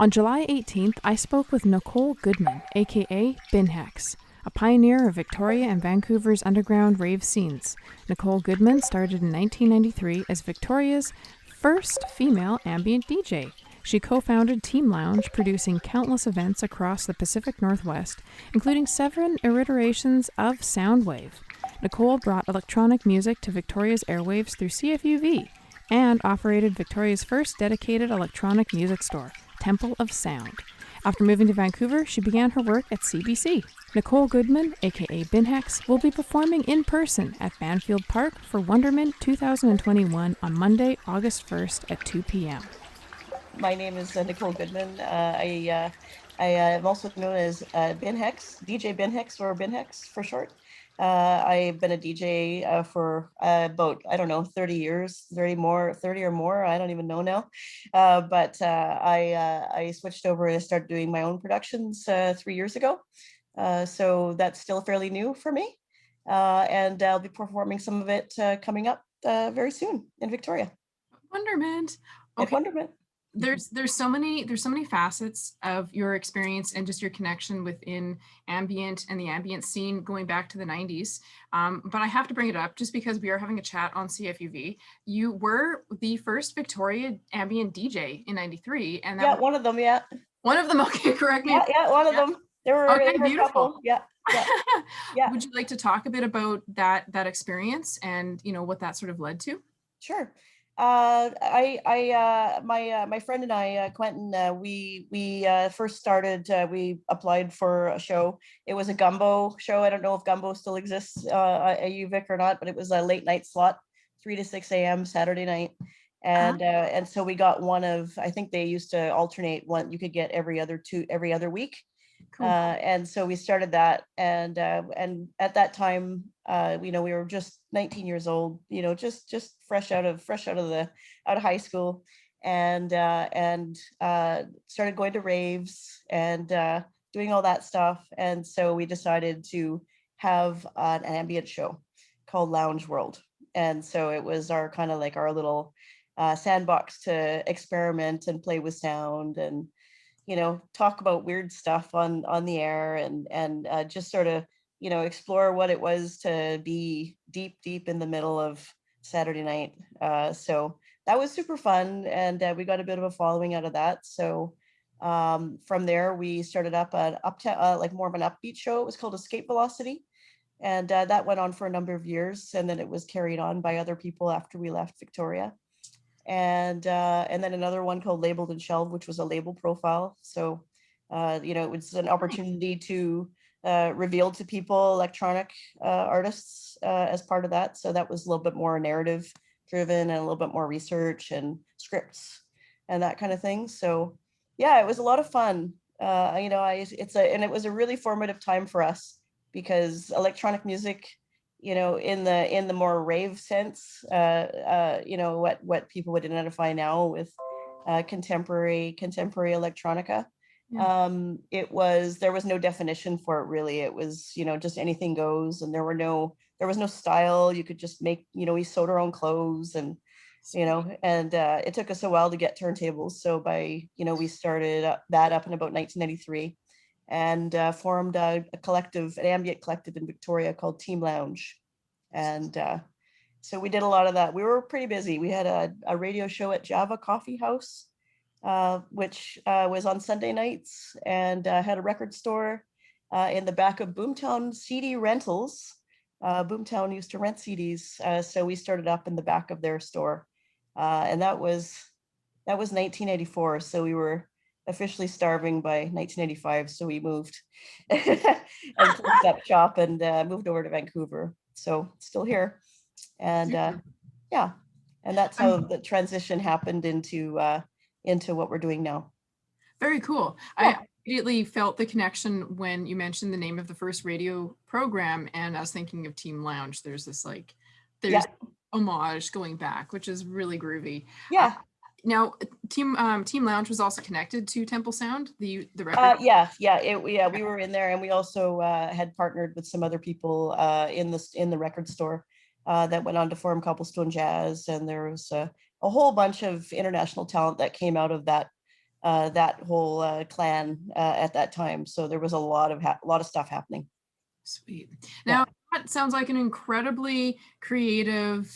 On July 18th, I spoke with Nicole Goodman, aka binhex, a pioneer of Victoria and Vancouver's underground rave scenes. Nicole Goodman started in 1993 as Victoria's first female ambient DJ. She co-founded Teamlounge, producing countless events across the Pacific Northwest, including 7 iterations of Soundwave. Nicole brought electronic music to Victoria's airwaves through CFUV and operated Victoria's first dedicated electronic music store, Temple of Sound. After moving to Vancouver, she began her work at CBC. Nicole Goodman, aka binhex, will be performing in person at Banfield Park for Wonderment 2021 on Monday, August 1st at 2 p.m. My name is Nicole Goodman. I am also known as binhex, DJ binhex, or binhex for short. I've been a DJ for about, 30 years, 30 or more. I don't even know now. But I switched over and started doing my own productions 3 years ago. So that's still fairly new for me. And I'll be performing some of it coming up very soon in Victoria. Wonderment. Okay. Wonderment. There's so many facets of your experience and just your connection within ambient and the ambient scene going back to the 90s. But I have to bring it up just because we are having a chat on CFUV. You were the first Victoria ambient DJ in 93. And that one of them, yeah. One of them, okay, correct me. Yeah, one of them. There were a couple. Yeah. Yeah. Would you like to talk a bit about that experience and what that sort of led to? Sure. My friend and I, Quentin, we first started, we applied for a show. It was a gumbo show. I don't know if gumbo still exists at UVic or not, but it was a late night slot, 3 to 6 a.m. Saturday night. And so we got one of, I think they used to alternate one, you could get every other week. Cool. And so we started that, and at that time, we were just 19 years old, just fresh out of high school, and started going to raves and doing all that stuff. And so we decided to have an ambient show called Lounge World. And so it was our kind of like our little sandbox to experiment and play with sound and talk about weird stuff on the air and just sort of, explore what it was to be deep in the middle of Saturday night. So that was super fun. And we got a bit of a following out of that. So from there, we started up like more of an upbeat show. It was called Escape Velocity. And that went on for a number of years. And then it was carried on by other people after we left Victoria. And then another one called Labeled and Shelved, which was a label profile. So, it was an opportunity to reveal to people electronic artists as part of that. So that was a little bit more narrative driven and a little bit more research and scripts and that kind of thing. So, yeah, it was a lot of fun. And it was a really formative time for us because electronic music, in the more rave sense, what people would identify now with contemporary electronica. Yeah. There was no definition for it really. It was, just anything goes, and there was no style. You could just make, we sewed our own clothes and, and it took us a while to get turntables. So we started that up in about 1993. And formed an ambient collective in Victoria called Teamlounge. And so we did a lot of that. We were pretty busy. We had a radio show at Java Coffee House, which was on Sunday nights, and had a record store in the back of Boomtown CD Rentals. Boomtown used to rent CDs. So we started up in the back of their store. And that was 1984. So we were officially starving by 1985, so we moved and closed up shop and moved over to Vancouver. So still here, and and that's how the transition happened into what we're doing now. Very cool. Yeah. I immediately felt the connection when you mentioned the name of the first radio program, and I was thinking of Teamlounge. There's this homage going back, which is really groovy. Yeah. Now, Teamlounge was also connected to Temple Sound, the record. We were in there, and we also had partnered with some other people in the record store that went on to form Cobblestone Jazz, and there was a whole bunch of international talent that came out of that that whole clan at that time. So there was a lot of stuff happening. Sweet. Now, that sounds like an incredibly creative,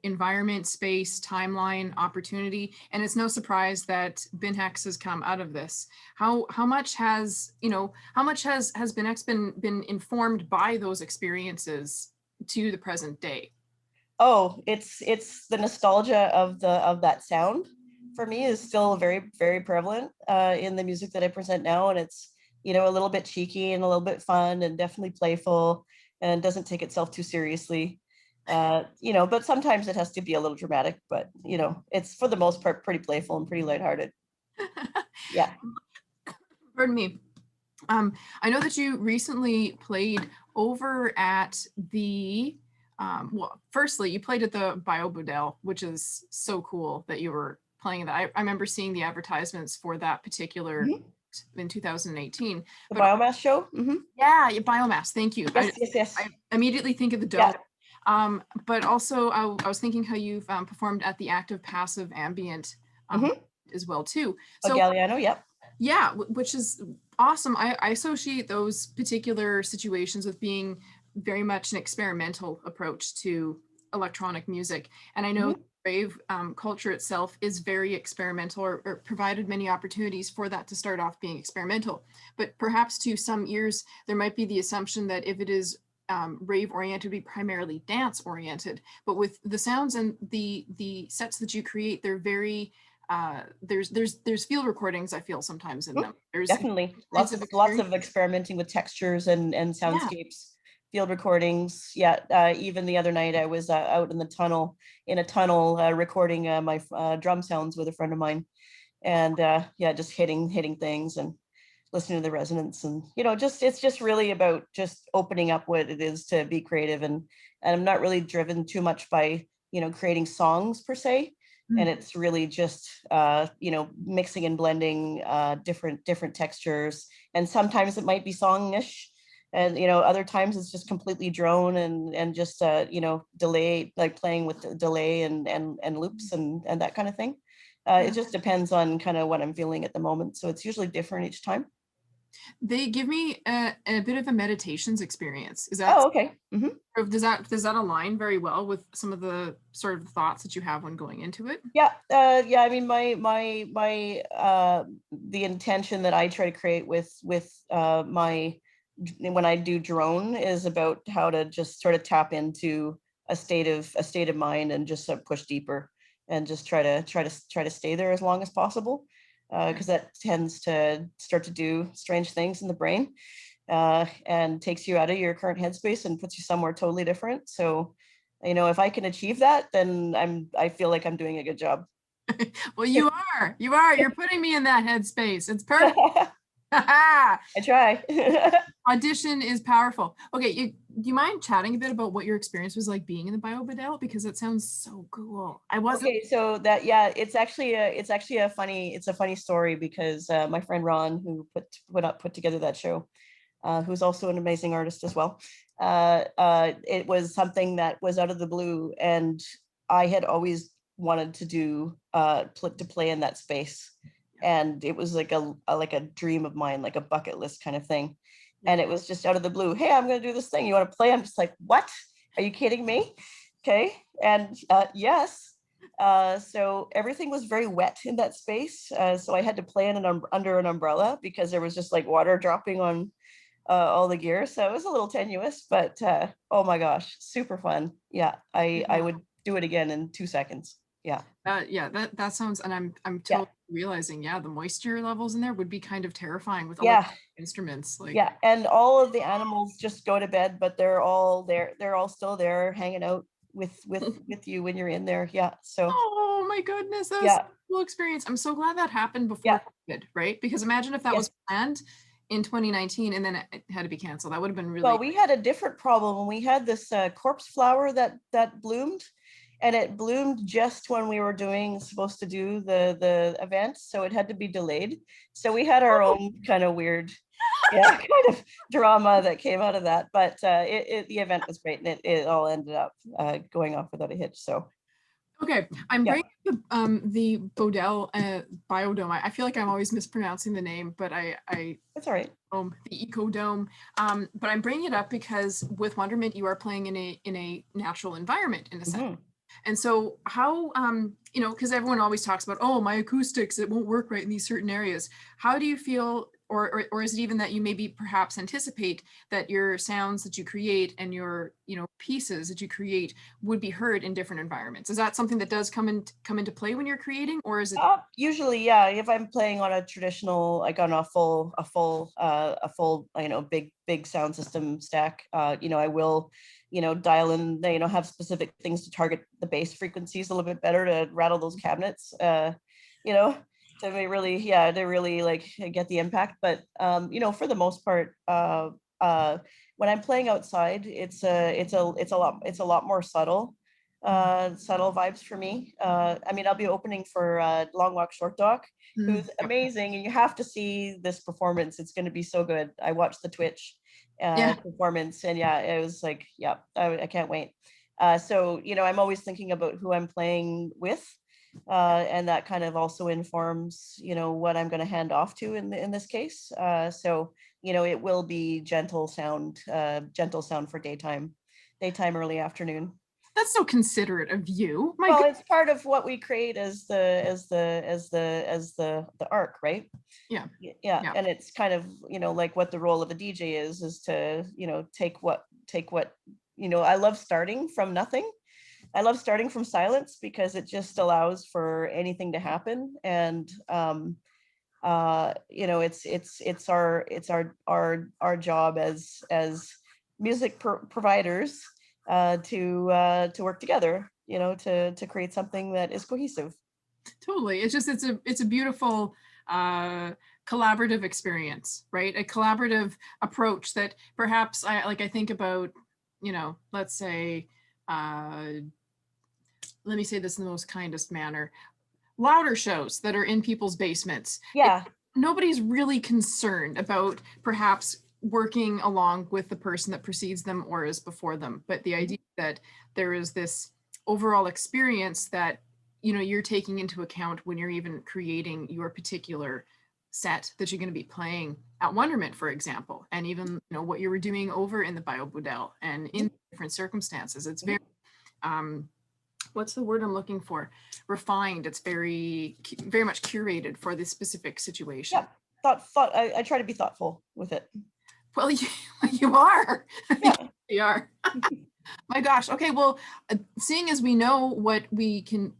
environment, space, timeline, opportunity. And it's no surprise that binhex has come out of this. How much has binhex been informed by those experiences to the present day? Oh, it's the nostalgia of that sound for me is still very, very prevalent in the music that I present now. And it's, a little bit cheeky and a little bit fun and definitely playful and doesn't take itself too seriously. But sometimes it has to be a little dramatic, but it's for the most part pretty playful and pretty lighthearted. Yeah. Pardon me. I know that you recently played over at the firstly, you played at the BioBudel, which is so cool that you were playing that. I remember seeing the advertisements for that particular in 2018. The biomass show? Mm-hmm. Yeah, biomass. Thank you. Yes. I immediately think of the dome. Yeah. But also I was thinking how you've performed at the active passive ambient as well too. So Galliano, yep. Yeah, which is awesome. I associate those particular situations with being very much an experimental approach to electronic music. And I know rave culture itself is very experimental or provided many opportunities for that to start off being experimental. But perhaps to some ears, there might be the assumption that if it is rave oriented, be primarily dance oriented. But with the sounds and the sets that you create, they're very there's field recordings, I feel, sometimes in them. There's definitely lots of experimenting with textures and soundscapes. Field recordings. Even the other night I was out in a tunnel recording my drum sounds with a friend of mine, and just hitting things and listening to the resonance, and it's just really about just opening up what it is to be creative, and I'm not really driven too much by creating songs per se. And it's really just, mixing and blending different textures. And sometimes it might be songish, and, other times it's just completely drone and just, delay, like playing with delay and loops and that kind of thing. It just depends on kind of what I'm feeling at the moment. So it's usually different each time. They give me a bit of a meditations experience. Is that okay? Mm-hmm. Does that align very well with some of the sort of thoughts that you have when going into it? Yeah. I mean, my the intention that I try to create with my when I do drone is about how to just sort of tap into a state of mind and just sort of push deeper and just try to stay there as long as possible. Because that tends to start to do strange things in the brain and takes you out of your current headspace and puts you somewhere totally different. So, if I can achieve that, then I feel like I'm doing a good job. Well, you're putting me in that headspace. It's perfect. I try. Audition is powerful. Okay, do you mind chatting a bit about what your experience was like being in the BioBudel? Because it sounds so cool. I wasn't. Okay, so that it's actually a funny story because my friend Ron, who put together that show, who's also an amazing artist as well. It was something that was out of the blue, and I had always wanted to do to play in that space. And it was like a dream of mine, like a bucket list kind of thing. And it was just out of the blue. Hey, I'm going to do this thing. You want to play? I'm just like, what? Are you kidding me? Okay. And yes. So everything was very wet in that space. So I had to play under an umbrella because there was just like water dropping on all the gear. So it was a little tenuous, but oh my gosh, super fun. Yeah. I would do it again in 2 seconds. Yeah. That sounds, and I'm totally realizing, the moisture levels in there would be kind of terrifying with all the instruments. And all of the animals just go to bed, but they're all there. They're all still there hanging out with you when you're in there. Yeah. So. Oh my goodness, that was a cool experience. I'm so glad that happened before COVID, right? Because imagine if that was planned in 2019 and then it had to be canceled. That would have been really. Well, we had a different problem. We had this corpse flower that bloomed. And it bloomed just when we were supposed to do the event. So it had to be delayed. So we had our own kind of weird, kind of drama that came out of that. But the event was great, and it all ended up going off without a hitch. So. Okay, I'm Yeah. bringing the Bodell Biodome. I feel like I'm always mispronouncing the name, but That's all right. The Ecodome. But I'm bringing it up because with Wonderment, you are playing in a natural environment in a sense. Mhm. And so how, because everyone always talks about, oh, my acoustics, it won't work right in these certain areas. How do you feel, or is it even that you maybe perhaps anticipate that your sounds that you create and your, pieces that you create would be heard in different environments? Is that something that does come into play when you're creating, or is it? Usually, yeah. If I'm playing on a traditional, like on a full, big sound system stack, I will, dial in, have specific things to target the bass frequencies a little bit better to rattle those cabinets, to really like get the impact. But, for the most part, when I'm playing outside, it's a lot more subtle vibes for me. I'll be opening for Long Walk Short Dock, who's amazing, and you have to see this performance. It's going to be so good. I watched the Twitch performance, and it was like, I can't wait. So I'm always thinking about who I'm playing with, and that kind of also informs what I'm going to hand off to in this case. So it will be gentle sound for daytime, early afternoon. That's so considerate of you. Well, it's part of what we create as the arc, right? Yeah. And it's kind of like what the role of a DJ is to take what I love starting from nothing. I love starting from silence because it just allows for anything to happen. And it's our job as music providers to work together, to create something that is cohesive. Totally. It's a beautiful collaborative experience, right? A collaborative approach that perhaps I think about, let's say, let me say this in the most kindest manner, louder shows that are in people's basements. Yeah. Nobody's really concerned about perhaps working along with the person that precedes them or is before them. But the idea that there is this overall experience that, you're taking into account when you're even creating your particular set that you're going to be playing at Wonderment, for example, and even, what you were doing over in the Biobodell and in different circumstances. It's very, what's the word I'm looking for? Refined. It's very, very much curated for this specific situation. Yeah. I try to be thoughtful with it. Well, you are. Yeah. You are. My gosh. Okay. Well, seeing as we know what we can,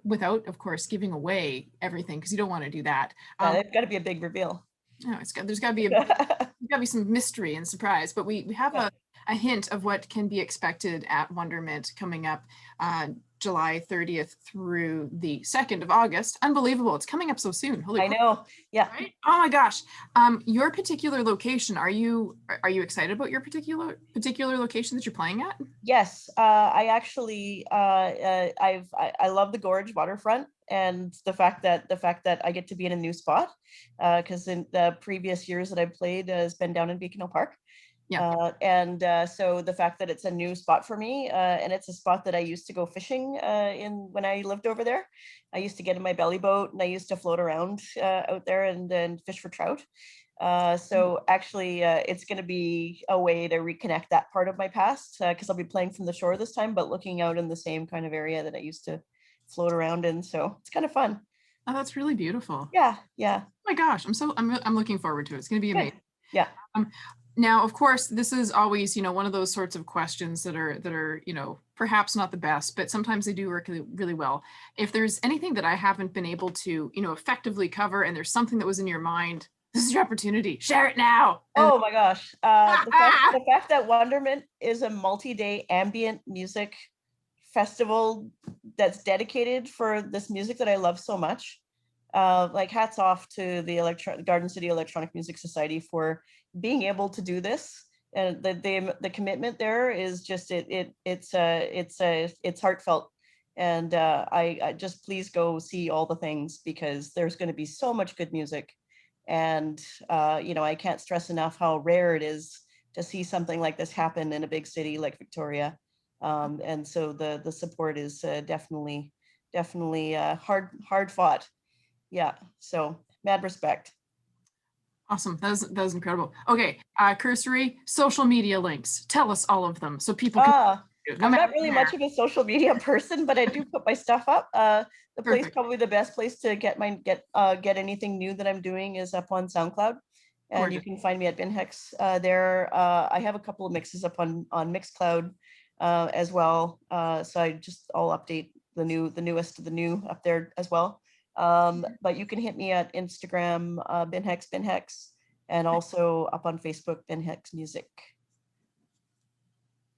without, of course, giving away everything, because you don't want to do that. It's got to be a big reveal. No, there's got to be some mystery and surprise. But we have a hint of what can be expected at Wonderment coming up July 30th through the 2nd of August. Unbelievable. It's coming up so soon. Holy I know. Yeah. Right? Oh my gosh. Your particular location, are you excited about your particular location that you're playing at? Yes. I actually I love the Gorge waterfront, and the fact that I get to be in a new spot, because in the previous years that I played has been down in Beacon Hill Park. Yeah. So the fact that it's a new spot for me, and it's a spot that I used to go fishing in when I lived over there. I used to get in my belly boat and I used to float around out there and fish for trout. So actually, it's going to be a way to reconnect that part of my past, because I'll be playing from the shore this time, but looking out in the same kind of area that I used to float around in. So it's kind of fun. Oh, that's really beautiful. Yeah. Oh my gosh, I'm looking forward to it. It's going to be amazing. Yeah. Now, of course, this is always, one of those sorts of questions that are, perhaps not the best, but sometimes they do work really, really well. If there's anything that I haven't been able to, effectively cover, and there's something that was in your mind, this is your opportunity. Share it now. Oh my gosh. The fact that Wonderment is a multi-day ambient music festival that's dedicated for this music that I love so much. Like hats off to the Garden City Electronic Music Society for being able to do this, and the commitment there is just it's heartfelt, and I just please go see all the things, because there's going to be so much good music, and I can't stress enough how rare it is to see something like this happen in a big city like Victoria. And so the support is definitely hard fought. Yeah, so mad respect. Awesome. That was incredible. Okay, cursory social media links. Tell us all of them so people can. I'm not really much of a social media person, but I do put my stuff up. The place, probably the best place to get anything new that I'm doing is up on SoundCloud, and Gorgeous. You can find me at binhex there. I have a couple of mixes up on Mixcloud as well. So I'll update the newest of the new up there as well. But you can hit me at Instagram, binhex, and also up on Facebook, binhex music.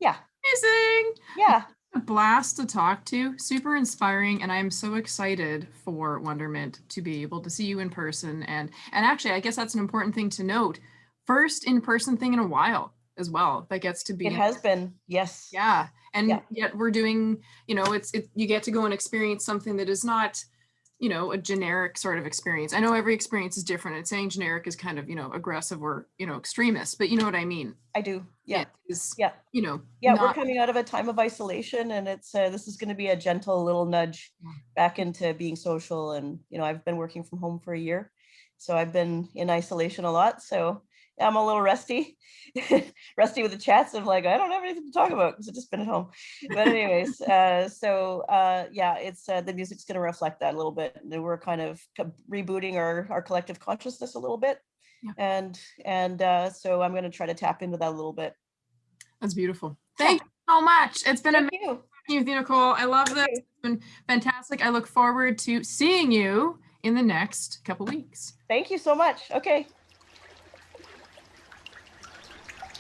Yeah. Amazing. Yeah. A blast to talk to, super inspiring, and I'm so excited for Wonderment to be able to see you in person. And actually, I guess that's an important thing to note. First in-person thing in a while as well. That gets to be. It has been, yes. Yeah, and yet we're doing. You get to go and experience something that is not, a generic sort of experience. I know every experience is different, and saying generic is kind of, aggressive or, extremist, but you know what I mean. I do. Yeah. We're coming out of a time of isolation, and it's this is going to be a gentle little nudge back into being social. And, I've been working from home for a year, so I've been in isolation a lot. So I'm a little rusty with the chats. I'm like, I don't have anything to talk about because I've just been at home. But anyways, it's the music's going to reflect that a little bit. And we're kind of rebooting our collective consciousness a little bit. Yeah. And so I'm going to try to tap into that a little bit. That's beautiful. Thank you so much. It's been amazing talking with you, Nicole. I love this. It's been fantastic. I look forward to seeing you in the next couple weeks. Thank you so much. Okay.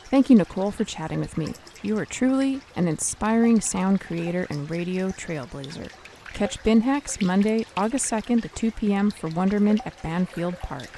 Thank you, Nicole, for chatting with me. You are truly an inspiring sound creator and radio trailblazer. Catch binhex Monday, August 2nd at 2 p.m. for Wonderment at Banfield Park.